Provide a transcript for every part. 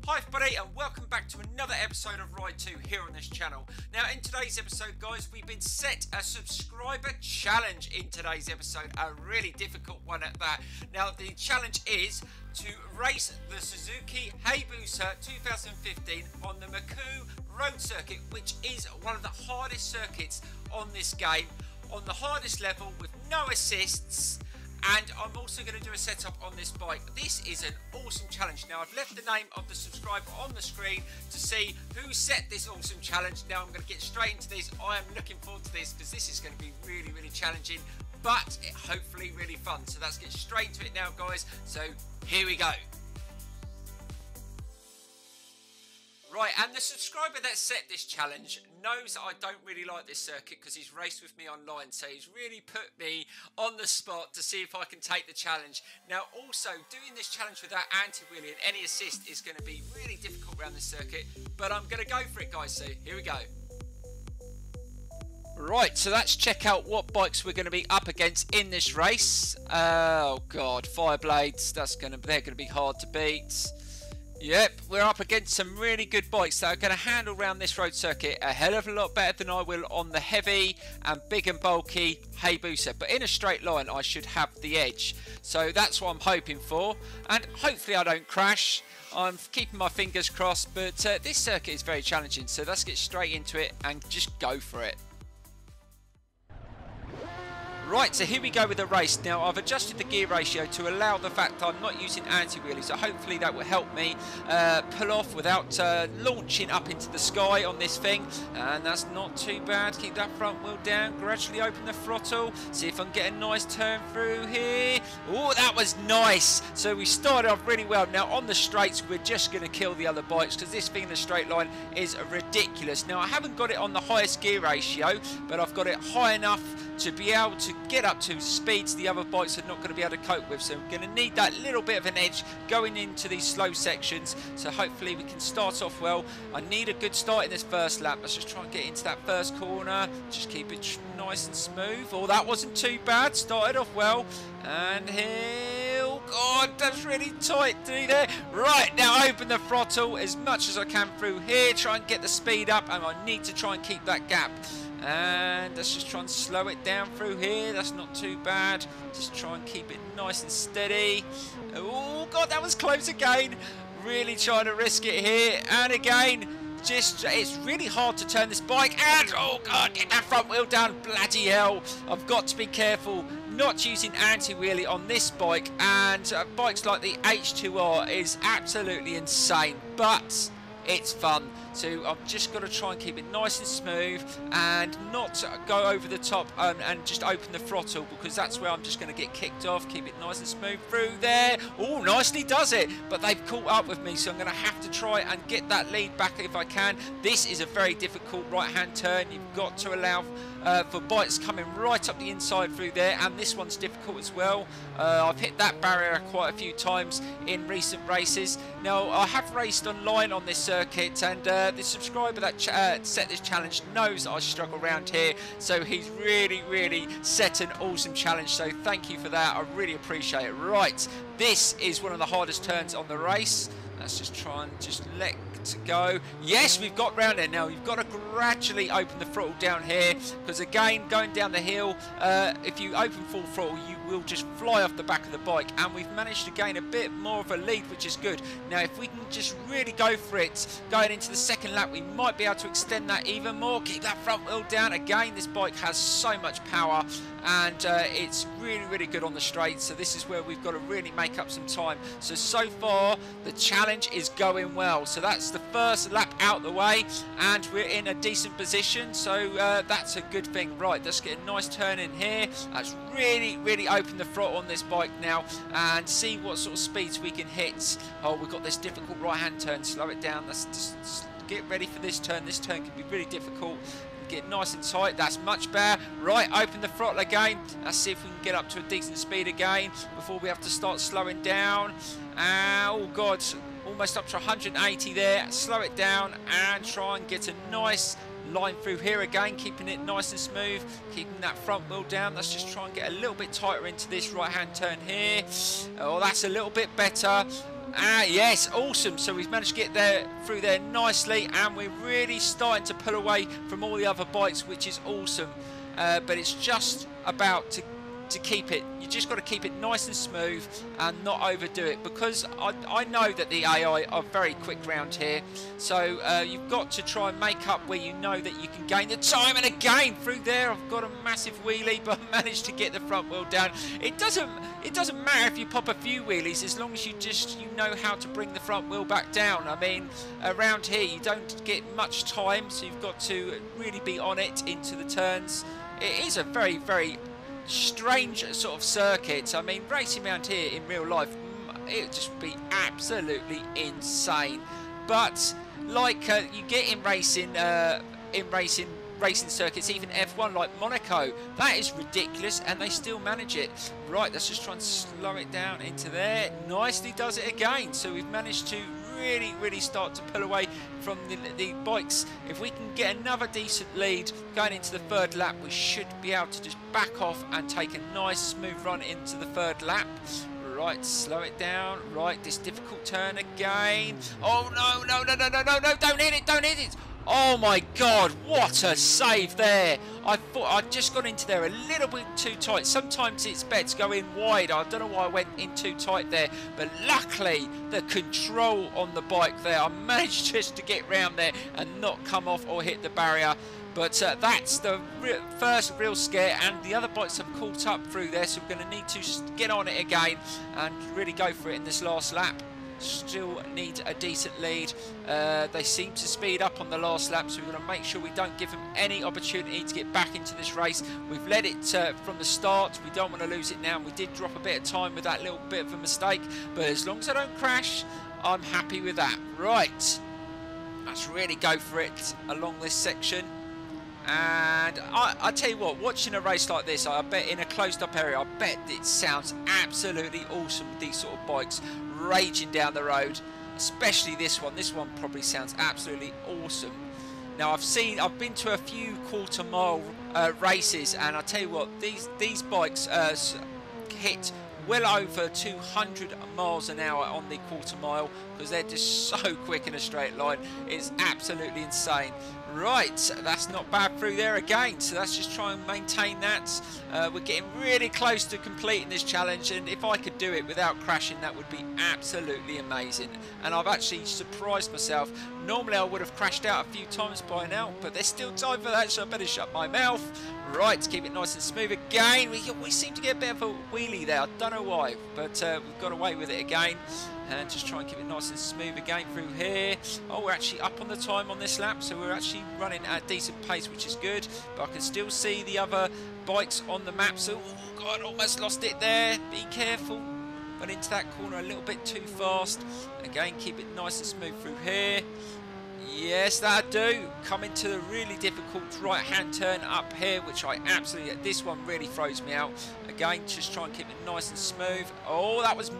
Hi everybody and welcome back to another episode of Ride 2 here on this channel. Now in today's episode guys, we've been set a subscriber challenge in today's episode, a really difficult one at that. Now the challenge is to race the Suzuki Hayabusa 2015 on the Maku road circuit, which is one of the hardest circuits on this game, on the hardest level with no assists. And I'm also going to do a setup on this bike. This is an awesome challenge. Now I've left the name of the subscriber on the screen to see who set this awesome challenge. Now I'm going to get straight into this. I am looking forward to this because this is going to be really challenging, but hopefully really fun. So let's get straight into it now guys. So here we go. Right, and the subscriber that set this challenge knows that I don't really like this circuit because he's raced with me online, so he's really put me on the spot to see if I can take the challenge. Now also, doing this challenge without anti-wheelie and any assist is going to be really difficult around this circuit, but I'm going to go for it guys, so here we go. Right, so let's check out what bikes we're going to be up against in this race. Oh god, Fireblades, they're going to be hard to beat. Yep, we're up against some really good bikes that are going to handle around this road circuit a hell of a lot better than I will on the heavy and big and bulky Hayabusa. But in a straight line, I should have the edge. So that's what I'm hoping for. And hopefully I don't crash. I'm keeping my fingers crossed. But this circuit is very challenging. So let's get straight into it and just go for it. Right, so here we go with the race. Now I've adjusted the gear ratio to allow the fact I'm not using anti-wheelie, so hopefully that will help me pull off without launching up into the sky on this thing, and that's not too bad. Keep that front wheel down, gradually open the throttle, see if I can get a nice turn through here. Oh, that was nice. So we started off really well. Now on the straights we're just going to kill the other bikes because this thing in the straight line is ridiculous. Now I haven't got it on the highest gear ratio, but I've got it high enough to be able to get up to speeds the other bikes are not going to be able to cope with. So we're going to need that little bit of an edge going into these slow sections. So hopefully we can start off well. I need a good start in this first lap. Let's just try and get into that first corner. Just keep it nice and smooth. Oh, that wasn't too bad. Started off well. And here, oh god, that's really tight through there. Right, now open the throttle as much as I can through here. Try and get the speed up, and I need to try and keep that gap. And let's just try and slow it down through here. That's not too bad. Just try and keep it nice and steady. Oh god, that was close again. Really trying to risk it here. And again, it's really hard to turn this bike. And oh god, get that front wheel down. Bloody hell. I've got to be careful not using anti-wheelie on this bike. And bikes like the H2R is absolutely insane. But it's fun. So I've just got to try and keep it nice and smooth and not go over the top and just open the throttle, because that's where I'm just going to get kicked off. Keep it nice and smooth through there. Oh, nicely does it. But they've caught up with me, so I'm going to have to try and get that lead back if I can. This is a very difficult right-hand turn. You've got to allow for bikes coming right up the inside through there, and this one's difficult as well. I've hit that barrier quite a few times in recent races. Now, I have raced online on this circuit, and the subscriber that set this challenge knows that I struggle around here, so he's really set an awesome challenge, so thank you for that. I really appreciate it. Right, this is one of the hardest turns on the race. Let's just try and just let go. Yes, we've got round there. Now you've got to gradually open the throttle down here, because again, going down the hill, if you open full throttle you will just fly off the back of the bike, and we've managed to gain a bit more of a lead, which is good. Now if we can just really go for it going into the second lap, we might be able to extend that even more. Keep that front wheel down. Again, this bike has so much power, and it's really good on the straight, so this is where we've got to really make up some time. So far the challenge is going well. So that's the first lap out the way, and we're in a decent position, so that's a good thing. Right, let's get a nice turn in here. Let's really open the throttle on this bike now and see what sort of speeds we can hit. Oh, we've got this difficult right hand turn. Slow it down. Let's just get ready for this turn. This turn can be really difficult. Get nice and tight. That's much better. Right, open the throttle again. Let's see if we can get up to a decent speed again before we have to start slowing down. Oh god, almost up to 180 there. Slow it down and try and get a nice line through here again, keeping it nice and smooth, keeping that front wheel down. Let's just try and get a little bit tighter into this right hand turn here. Oh, that's a little bit better. Yes, awesome. So we've managed to get there through there nicely, and we're really starting to pull away from all the other bikes, which is awesome. But it's just about to keep it. You just got to keep it nice and smooth and not overdo it, because I know that the AI are very quick round here. So you've got to try and make up where you know that you can gain the time. And again through there, I've got a massive wheelie, but I managed to get the front wheel down. It doesn't matter if you pop a few wheelies, as long as you know how to bring the front wheel back down. I mean, around here you don't get much time, so you've got to really be on it into the turns. It is a very, very strange sort of circuit. I mean, racing around here in real life, it would just be absolutely insane. But like you get in racing circuits, even F1 like Monaco, that is ridiculous, and they still manage it. Right, let's just try and slow it down into there. Nicely does it again. So we've managed to really start to pull away from the bikes. If we can get another decent lead going into the third lap, we should be able to just back off and take a nice smooth run into the third lap. Right, slow it down. Right, this difficult turn again. Oh no, don't hit it. Oh my God, what a save there. I thought I'd just gone into there a little bit too tight. Sometimes it's better to go in wide. I don't know why I went in too tight there, but luckily the control on the bike there, I managed just to get round there and not come off or hit the barrier. But that's the first real scare, and the other bikes have caught up through there, so we're going to need to get on it again and really go for it in this last lap. Still need a decent lead. They seem to speed up on the last lap, so we're going to make sure we don't give them any opportunity to get back into this race. We've led it from the start. We don't want to lose it now, and we did drop a bit of time with that little bit of a mistake, but as long as I don't crash, I'm happy with that. Right, let's really go for it along this section. And I tell you what, watching a race like this, I bet in a closed up area, I bet it sounds absolutely awesome with these sort of bikes raging down the road, especially this one. This one probably sounds absolutely awesome. Now I've been to a few quarter mile races, and I tell you what, these bikes hit well over 200 miles an hour on the quarter mile, because they're just so quick in a straight line. It's absolutely insane. Right, that's not bad through there again, so let's just try and maintain that. We're getting really close to completing this challenge, and if I could do it without crashing, that would be absolutely amazing. And I've actually surprised myself. Normally I would have crashed out a few times by now, but there's still time for that, so I better shut my mouth. Right, to keep it nice and smooth again. We seem to get a bit of a wheelie there, I don't know why, but we've got away with it again. And just try and keep it nice and smooth again through here. Oh, we're actually up on the time on this lap, so we're actually running at a decent pace, which is good. But I can still see the other bikes on the map, so oh God, almost lost it there. Be careful. Went into that corner a little bit too fast. Again, keep it nice and smooth through here. Yes, that'll do. Come into the really difficult right-hand turn up here, which I absolutely, this one really throws me out. Again, just try and keep it nice and smooth. Oh, that was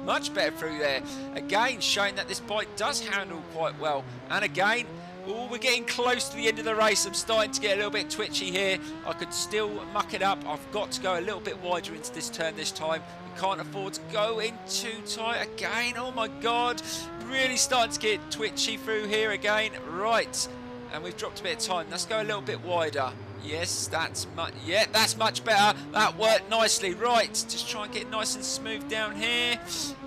much better through there. Again, showing that this bike does handle quite well. And again, oh, we're getting close to the end of the race. I'm starting to get a little bit twitchy here. I could still muck it up. I've got to go a little bit wider into this turn this time. We can't afford to go in too tight again. Oh my God, really starting to get twitchy through here again. Right, and we've dropped a bit of time. Let's go a little bit wider. Yes, that's much better. That worked nicely. Right, just try and get nice and smooth down here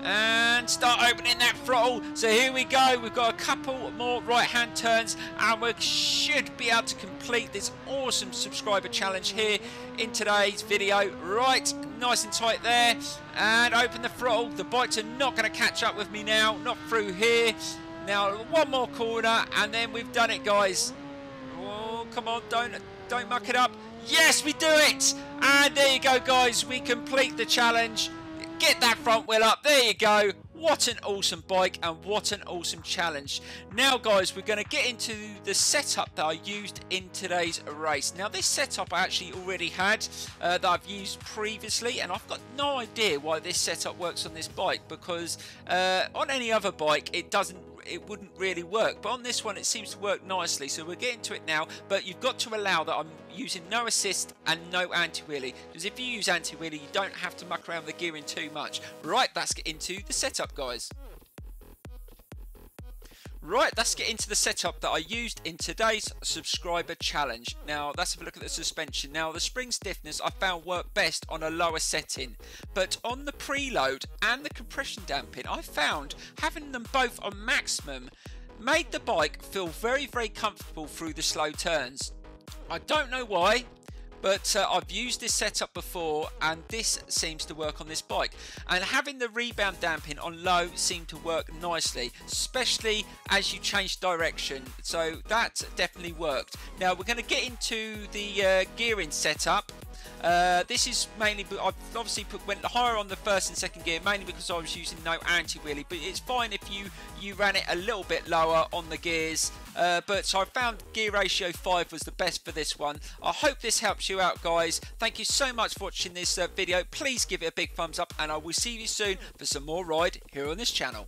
and start opening that throttle. So here we go. We've got a couple more right-hand turns, and we should be able to complete this awesome subscriber challenge here in today's video. Right, nice and tight there, and open the throttle. The bikes are not going to catch up with me now, not through here. Now one more corner, and then we've done it, guys. Oh, come on, don't muck it up. Yes, we do it, and there you go, guys. We complete the challenge. Get that front wheel up. There you go. What an awesome bike, and what an awesome challenge. Now, guys, we're going to get into the setup that I used in today's race. Now, this setup I actually already had that I've used previously, and I've got no idea why this setup works on this bike, because on any other bike it wouldn't really work, but on this one it seems to work nicely. So we're getting to it now, but you've got to allow that I'm using no assist and no anti-wheelie, because if you use anti-wheelie, you don't have to muck around with the gearing too much. Right, let's get into the setup, guys. Right, let's get into the setup that I used in today's subscriber challenge. Now, let's have a look at the suspension. Now, the spring stiffness I found worked best on a lower setting, but on the preload and the compression damping, I found having them both on maximum made the bike feel very, very comfortable through the slow turns. I don't know why, but I've used this setup before and this seems to work on this bike, and having the rebound damping on low seemed to work nicely, especially as you change direction, so that definitely worked. Now we're going to get into the gearing setup. This is mainly, I've obviously went higher on the first and second gear, mainly because I was using no anti-wheelie, but it's fine if you ran it a little bit lower on the gears. But I found gear ratio 5 was the best for this one. I hope this helps you out, guys. Thank you so much for watching this video. Please give it a big thumbs up, and I will see you soon for some more ride here on this channel.